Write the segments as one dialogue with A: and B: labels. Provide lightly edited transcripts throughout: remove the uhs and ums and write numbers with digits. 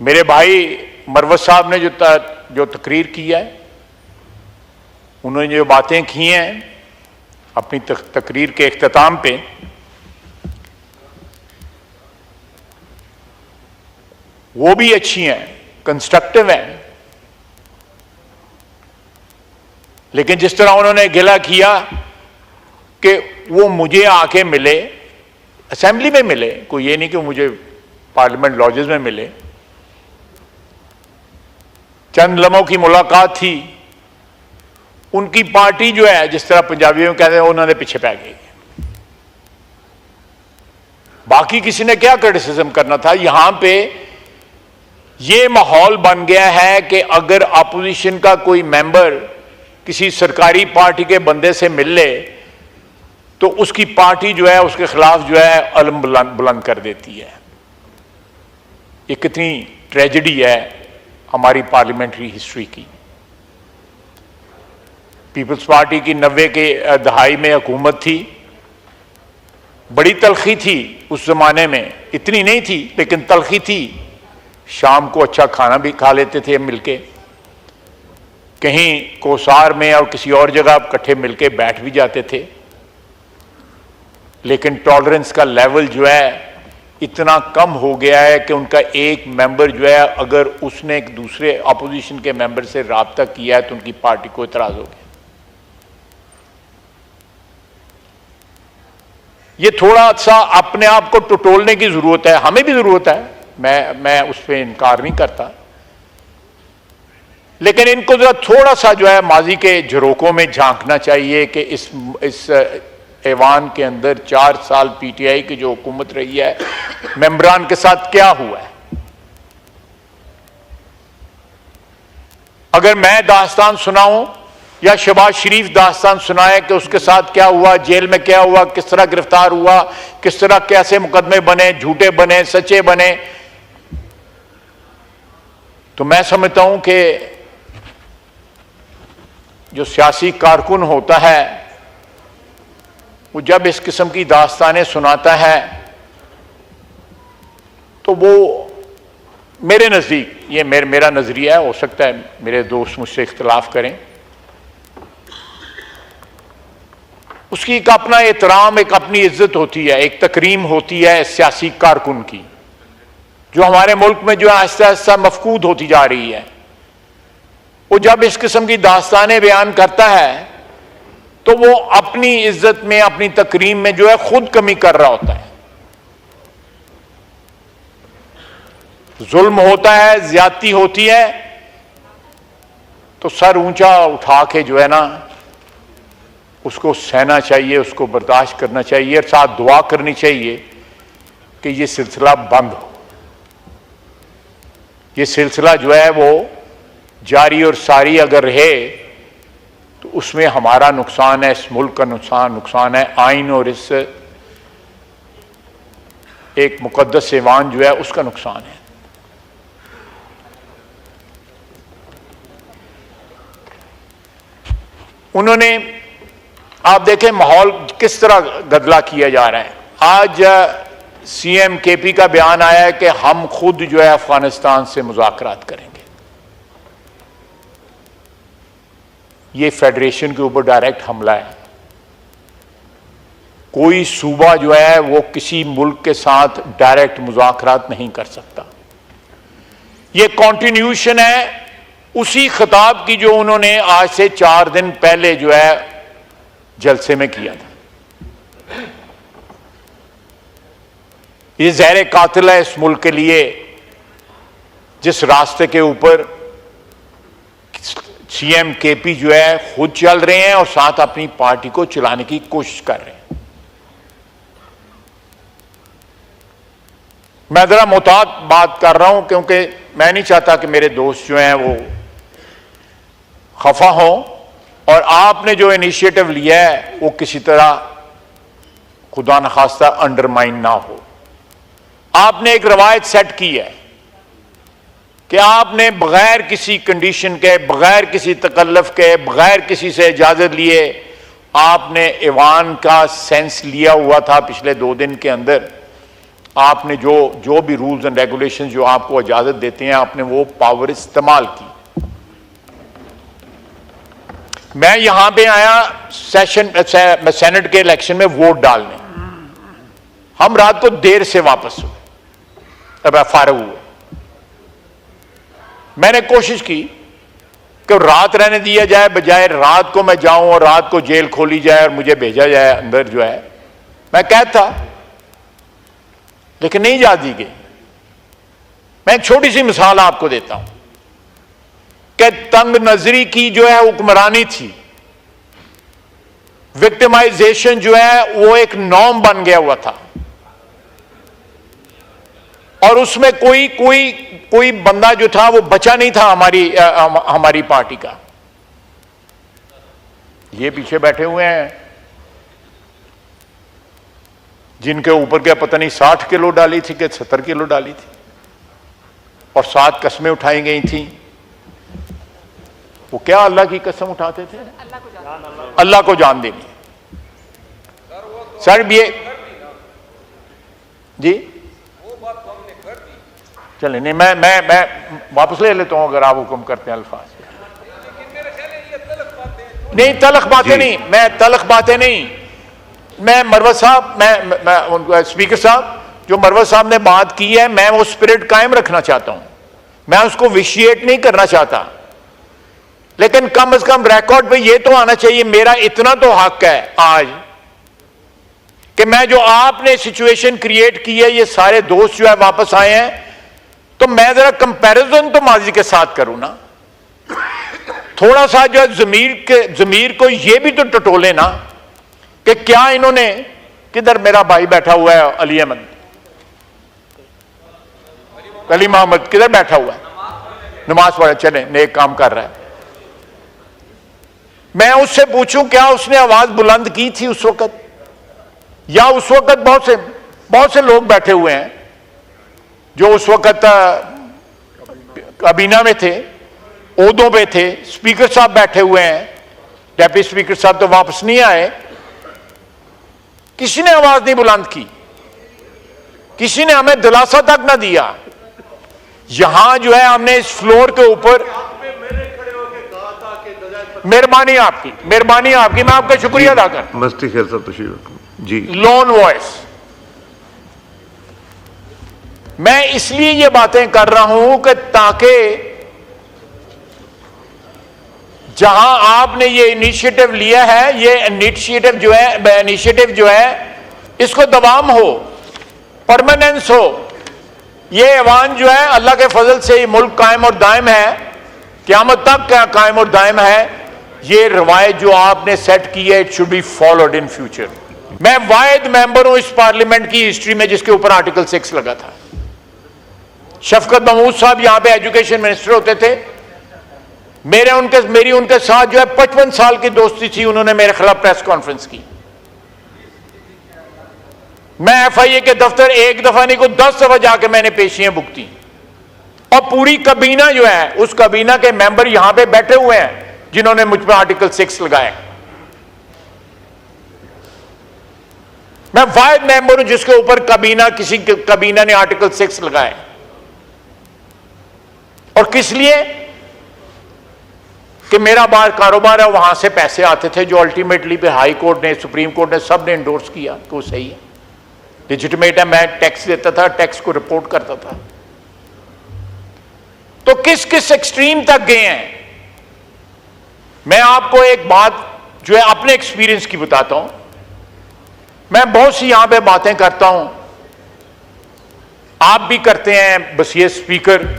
A: मेरे भाई मरवत साहब ने जो तकरीर किया है, उन्होंने जो बातें की हैं अपनी तकरीर के इख्तिताम पे, वो भी अच्छी हैं, कंस्ट्रक्टिव हैं। लेकिन जिस तरह उन्होंने गिला किया कि वो मुझे आके मिले, असेंबली में मिले, कोई ये नहीं कि मुझे पार्लियामेंट लॉजेस में मिले, चंद लम्हों की मुलाकात थी, उनकी पार्टी जो है, जिस तरह पंजाबियों में कहते हैं, उन्होंने पीछे पै गई। बाकी किसी ने क्या क्रिटिसिज्म करना था। यहां पे ये माहौल बन गया है कि अगर अपोजिशन का कोई मेंबर किसी सरकारी पार्टी के बंदे से मिल ले तो उसकी पार्टी जो है उसके खिलाफ जो है अलम बुलंद कर देती है। ये कितनी ट्रेजेडी है हमारी पार्लियामेंट्री हिस्ट्री की। पीपल्स पार्टी की 90 के दहाई में हुकूमत थी, बड़ी तलखी थी उस जमाने में, इतनी नहीं थी लेकिन तलखी थी। शाम को अच्छा खाना भी खा लेते थे मिलके, कहीं कोसार में और किसी और जगह इकट्ठे मिलके बैठ भी जाते थे। लेकिन टॉलरेंस का लेवल जो है इतना कम हो गया है कि उनका एक मेंबर जो है, अगर उसने एक दूसरे अपोजिशन के मेंबर से राब्ता किया है तो उनकी पार्टी को इतराज हो गया। ये थोड़ा सा अपने आप को टटोलने की जरूरत है, हमें भी जरूरत है, मैं उस पर इनकार नहीं करता। लेकिन इनको जरा थोड़ा सा जो है माजी के झरोकों में झांकना चाहिए कि इस ऐवान के अंदर 4 साल पीटीआई की जो हुकूमत रही है, मेंबरान के साथ क्या हुआ है। अगर मैं दास्तान सुनाऊं या शहबाज शरीफ दास्तान सुनाए कि उसके साथ क्या हुआ, जेल में क्या हुआ, किस तरह गिरफ्तार हुआ, किस तरह कैसे मुकदमे बने, झूठे बने, सच्चे बने, तो मैं समझता हूं कि जो सियासी कारकुन होता है वो जब इस किस्म की दास्तानें सुनाता है तो वो मेरे नज़दीक, ये मेरा नज़रिया है, हो सकता है मेरे दोस्त मुझसे इख्तिलाफ करें, उसकी एक अपना एहतराम, एक अपनी इज्जत होती है, एक तकरीम होती है सियासी कारकुन की, जो हमारे मुल्क में जो आहिस्ता आहिस्ता मफकूद होती जा रही है। वो जब इस किस्म की दास्तानें बयान करता है तो वो अपनी इज्जत में, अपनी तकरीम में जो है खुद कमी कर रहा होता है। जुल्म होता है, ज्यादती होती है, तो सर ऊंचा उठा के जो है ना उसको सहना चाहिए, उसको बर्दाश्त करना चाहिए और साथ दुआ करनी चाहिए कि ये सिलसिला बंद हो। ये सिलसिला जो है वो जारी और सारी अगर रहे तो उसमें हमारा नुकसान है, इस मुल्क का नुकसान है, आइन और इस एक मुकद्दस ऐवान जो है उसका नुकसान है। उन्होंने, आप देखें माहौल किस तरह गदला किया जा रहा है। आज सीएम केपी का बयान आया है कि हम खुद जो है अफगानिस्तान से मुज़ाकरात करेंगे। ये फेडरेशन के ऊपर डायरेक्ट हमला है। कोई सूबा जो है वो किसी मुल्क के साथ डायरेक्ट मुज़ाकरात नहीं कर सकता। ये कॉन्टिन्यूशन है उसी खिताब की जो उन्होंने आज से 4 दिन पहले जो है जलसे में किया था। ये ज़हर कातिल है इस मुल्क के लिए, जिस रास्ते के ऊपर सीएम केपी जो है खुद चल रहे हैं और साथ अपनी पार्टी को चलाने की कोशिश कर रहे हैं। मैं जरा मुहतात बात कर रहा हूं क्योंकि मैं नहीं चाहता कि मेरे दोस्त जो हैं वो खफा हों और आपने जो इनिशिएटिव लिया है वो किसी तरह खुदा न खास्ता अंडरमाइन ना हो। आपने एक रवायत सेट की है कि आपने बगैर किसी कंडीशन के, बगैर किसी तकल्लुफ के, बगैर किसी से इजाजत लिए आपने ऐवान का सेंस लिया हुआ था पिछले 2 दिन के अंदर आपने जो भी रूल्स एंड रेगुलेशन जो आपको इजाजत देते हैं, आपने वो पावर इस्तेमाल की। मैं यहां पे आया सेनेट के इलेक्शन में वोट डालने, हम रात को देर से वापस हुए, अब फारग हुए। मैंने कोशिश की कि रात रहने दिया जाए, बजाय रात को मैं जाऊं और रात को जेल खोली जाए और मुझे भेजा जाए अंदर जो है, मैं कहता, लेकिन नहीं जा दी गई। मैं एक छोटी सी मिसाल आपको देता हूं कि तंग नजरी की जो है हुक्मरानी थी, विक्टिमाइजेशन जो है वो एक नॉर्म बन गया हुआ था, और उसमें कोई बंदा जो था वो बचा नहीं था हमारी पार्टी का। ये पीछे बैठे हुए हैं जिनके ऊपर क्या पता नहीं 60 किलो डाली थी कि 70 किलो डाली थी, और 7 कस्में उठाई गई थी। वो क्या अल्लाह की कसम उठाते थे? अल्लाह को जान देनी। सर ये जी चले नहीं, मैं वापस ले लेता हूं अगर आप हुक्म करते हैं अल्फाज। नहीं तलख बातें नहीं, मैं तलख बातें नहीं, मैं मरवत साहब, मैं स्पीकर साहब, जो मरवत साहब ने बात की है, मैं वो स्पिरिट कायम रखना चाहता हूं, मैं उसको विशिएट नहीं करना चाहता, लेकिन कम से कम रिकॉर्ड पे ये तो आना चाहिए, मेरा इतना तो हक है आज कि मैं जो आपने सिचुएशन क्रिएट की है, ये सारे दोस्त जो है वापस आए हैं, तो मैं जरा कंपैरिजन तो माजी के साथ करूं ना, थोड़ा सा जो है जमीर को ये भी तो टटोले ना कि क्या इन्होंने, किधर मेरा भाई बैठा हुआ है अली अहमद, अली मोहम्मद किधर बैठा हुआ है, नमाज पढ़े, चले नेक काम कर रहा है। मैं उससे पूछूं क्या उसने आवाज बुलंद की थी उस वक्त, या उस वक्त बहुत से लोग बैठे हुए हैं जो उस वक्त काबीना में थे, ओहदों पे थे, स्पीकर साहब बैठे हुए हैं, डेप्यूटी स्पीकर साहब तो वापस नहीं आए, किसी ने आवाज नहीं बुलंद की, किसी ने हमें दिलासा तक ना दिया। यहां जो है हमने इस फ्लोर के ऊपर, मेहरबानी आपकी, मैं आपका शुक्रिया अदा करता हूं।
B: मस्ती खेल साहब तशरीफ जी।
A: लोन वॉइस, मैं इसलिए ये बातें कर रहा हूं कि ताकि जहां आपने ये इनिशिएटिव लिया है, ये इनिशिएटिव जो है इसको दवाम हो, परमानेंस हो। ये ऐवान जो है अल्लाह के फजल से ये मुल्क कायम और दायम है, क़यामत तक क्या कायम और दायम है। ये रवायत जो आपने सेट की है, it should be followed in future. मैं वाहिद मेंबर हूं इस पार्लियामेंट की हिस्ट्री में जिसके ऊपर आर्टिकल 6 लगा था। शफकत महमूद साहब यहां पे एजुकेशन मिनिस्टर होते थे, मेरी उनके साथ जो है 55 साल की दोस्ती थी। उन्होंने मेरे खिलाफ प्रेस कॉन्फ्रेंस की, मैं FIA के दफ्तर एक दफा नहीं को 10 दफा जाके मैंने पेशियां भुगती, और पूरी कबीना जो है, उस कबीना के मेंबर यहां पे बैठे हुए हैं जिन्होंने मुझ पर आर्टिकल 6 लगाए। मैं वाहिद मेंबर हूं जिसके ऊपर किसी कबीना ने आर्टिकल 6 लगाए। और किस लिए? कि मेरा बाहर कारोबार है, वहां से पैसे आते थे जो अल्टीमेटली पे हाई कोर्ट ने, सुप्रीम कोर्ट ने, सब ने इंडोर्स किया कि वो सही है, लेजिटिमेट है। मैं टैक्स देता था, टैक्स को रिपोर्ट करता था। तो किस किस एक्सट्रीम तक गए हैं। मैं आपको एक बात जो है अपने एक्सपीरियंस की बताता हूं। मैं बहुत सी यहां पे बातें करता हूं, आप भी करते हैं, बस ये स्पीकर,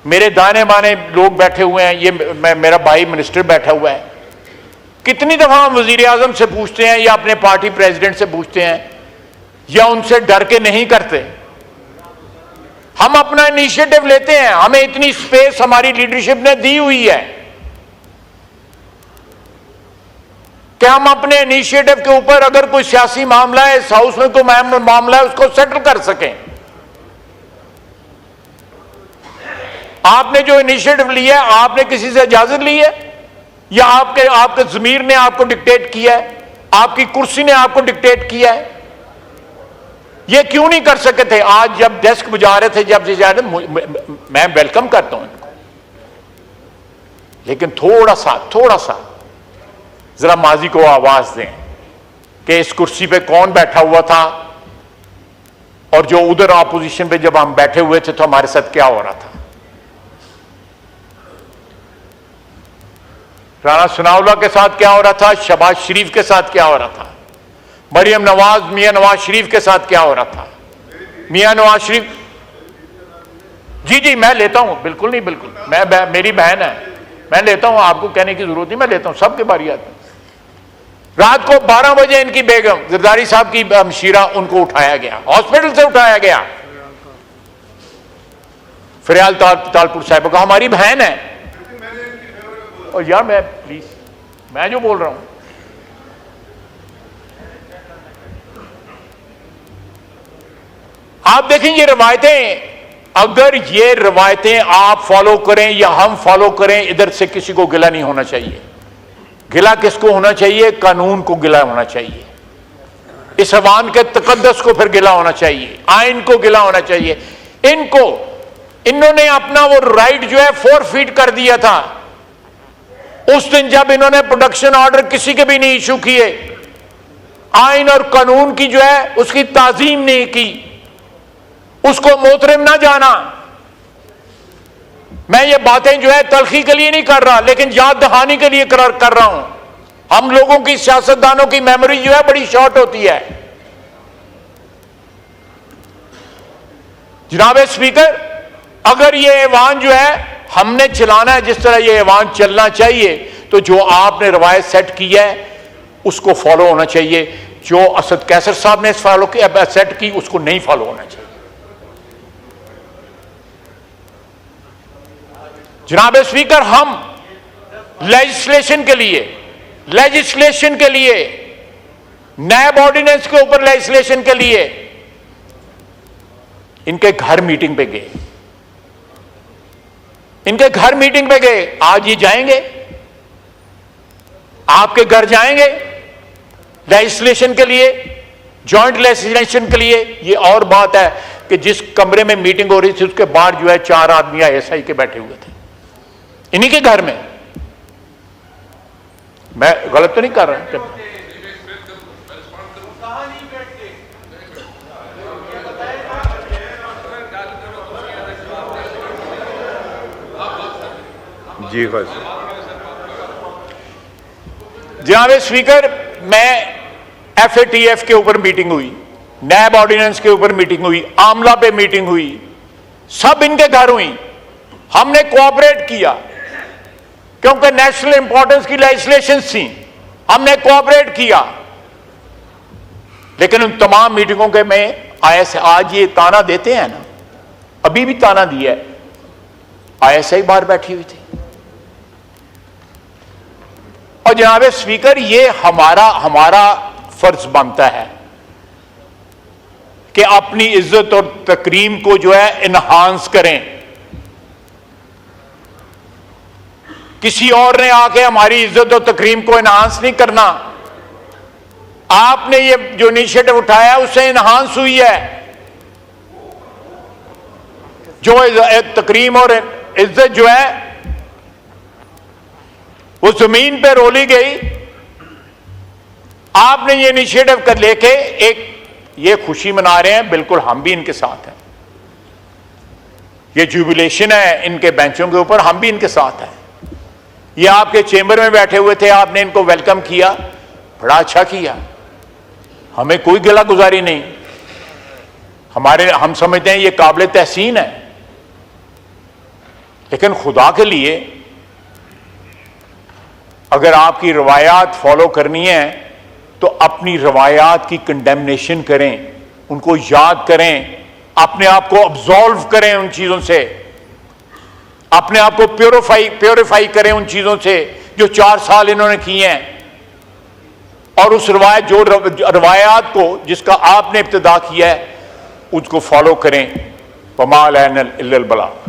A: मेरे दाने बाने लोग बैठे हुए हैं, ये मेरा भाई मिनिस्टर बैठा हुआ है। कितनी दफा हम वजीर आजम से पूछते हैं या अपने पार्टी प्रेसिडेंट से पूछते हैं, या उनसे डर के नहीं करते। हम अपना इनिशिएटिव लेते हैं, हमें इतनी स्पेस हमारी लीडरशिप ने दी हुई है कि हम अपने इनिशिएटिव के ऊपर अगर कोई सियासी मामला है, इस हाउस में कोई मामला है, उसको सेटल कर सकें। आपने जो इनिशिएटिव लिया है, आपने किसी से इजाजत ली है, या आपके ज़मीर ने आपको डिक्टेट किया है, आपकी कुर्सी ने आपको डिक्टेट किया है? ये क्यों नहीं कर सके थे? आज जब डेस्क बुझा रहे थे, जब जा रहे, मैं वेलकम करता हूं इनको, लेकिन थोड़ा सा जरा माजी को आवाज दें कि इस कुर्सी पे कौन बैठा हुआ था और जो उधर ऑपोजिशन पे जब हम बैठे हुए थे तो हमारे साथ क्या हो रहा था। राना सनाउल्लाह के साथ क्या हो रहा था, शहबाज शरीफ के साथ क्या हो रहा था, मरियम नवाज, मियां नवाज शरीफ के साथ क्या हो रहा था। मियां नवाज शरीफ, जी मैं लेता हूं, बिल्कुल नहीं, बिल्कुल मेरी बहन है, मैं लेता हूं, आपको कहने की जरूरत नहीं, मैं लेता हूं, सबके बारी आती। रात को 12 बजे इनकी बेगम जरदारी साहब की हमशीरा, उनको उठाया गया, हॉस्पिटल से उठाया गया, फरियाल तालपुर साहिब का, हमारी बहन है। और यार मैं प्लीज, मैं जो बोल रहा हूं, आप देखें ये रवायतें, अगर ये रवायतें आप फॉलो करें या हम फॉलो करें, इधर से किसी को गिला नहीं होना चाहिए। गिला किसको होना चाहिए? कानून को गिला होना चाहिए, इस अवाम के तकद्दस को फिर गिला होना चाहिए, आइन को गिला होना चाहिए। इन्होंने अपना वो राइट जो है फोरफीट कर दिया था उस दिन जब इन्होंने प्रोडक्शन ऑर्डर किसी के भी नहीं इशू किए, आइन और कानून की जो है उसकी ताजीम नहीं की, उसको मोहतरम ना जाना। मैं ये बातें जो है तलखी के लिए नहीं कर रहा, लेकिन याद दहानी के लिए कर रहा हूं। हम लोगों की, सियासतदानों की मेमोरी जो है बड़ी शॉर्ट होती है। जनाब स्पीकर, अगर ये ऐवान जो है हमने चलाना है जिस तरह ये ऐवान चलना चाहिए, तो जो आपने रवायत सेट की है उसको फॉलो होना चाहिए। जो असद कैसर साहब ने फॉलो किया, सेट की, उसको नहीं फॉलो होना चाहिए। जनाब स्पीकर, हम लेजिस्लेशन के लिए नैब ऑर्डिनेंस के ऊपर लेजिस्लेशन के लिए इनके घर मीटिंग पे गए, आज ये जाएंगे, आपके घर जाएंगे लेजिस्लेशन के लिए, जॉइंट लेजिस्लेशन के लिए। ये और बात है कि जिस कमरे में मीटिंग हो रही थी उसके बाहर जो है 4 आदमी आईएसआई के बैठे हुए थे, इन्हीं के घर में। मैं गलत तो नहीं कर रहा? जी जनाब स्पीकर, मैं FATF के ऊपर मीटिंग हुई, नैब ऑर्डिनेंस के ऊपर मीटिंग हुई, आमला पे मीटिंग हुई, सब इनके घर हुई। हमने कोऑपरेट किया क्योंकि नेशनल इंपॉर्टेंस की लेजिस्लेशन थी, हमने कोऑपरेट किया। लेकिन उन तमाम मीटिंगों के में आज ये ताना देते हैं ना, अभी भी ताना दिया है, ISI बाहर बैठी हुई थी। और जनाब स्पीकर, ये हमारा फर्ज बनता है कि अपनी इज्जत और तकरीम को जो है इनहांस करें। किसी और ने आके हमारी इज्जत और तकरीम को इनहांस नहीं करना। आपने ये जो इनिशिएटिव उठाया उससे इनहांस हुई है। जो तकरीम और इज्जत जो है वो जमीन पे रोली गई, आपने ये इनिशिएटिव कर लेके एक ये खुशी मना रहे हैं, बिल्कुल हम भी इनके साथ हैं। ये जुबिलेशन है इनके बेंचों के ऊपर, हम भी इनके साथ हैं। ये आपके चेंबर में बैठे हुए थे, आपने इनको वेलकम किया, बड़ा अच्छा किया, हमें कोई गिला गुजारी नहीं। हम समझते हैं ये काबिल तहसीन है। लेकिन खुदा के लिए अगर आपकी रवायात फॉलो करनी है तो अपनी रवायात की कंडेमनेशन करें, उनको याद करें, अपने आप को अब्सॉल्व करें उन चीजों से, अपने आप को प्योरीफाई करें उन चीजों से जो 4 साल इन्होंने किए हैं। और उस रवायात को जिसका आपने इब्तिदा किया है उसको फॉलो करें। वमा अलैना इल्लल बलाग।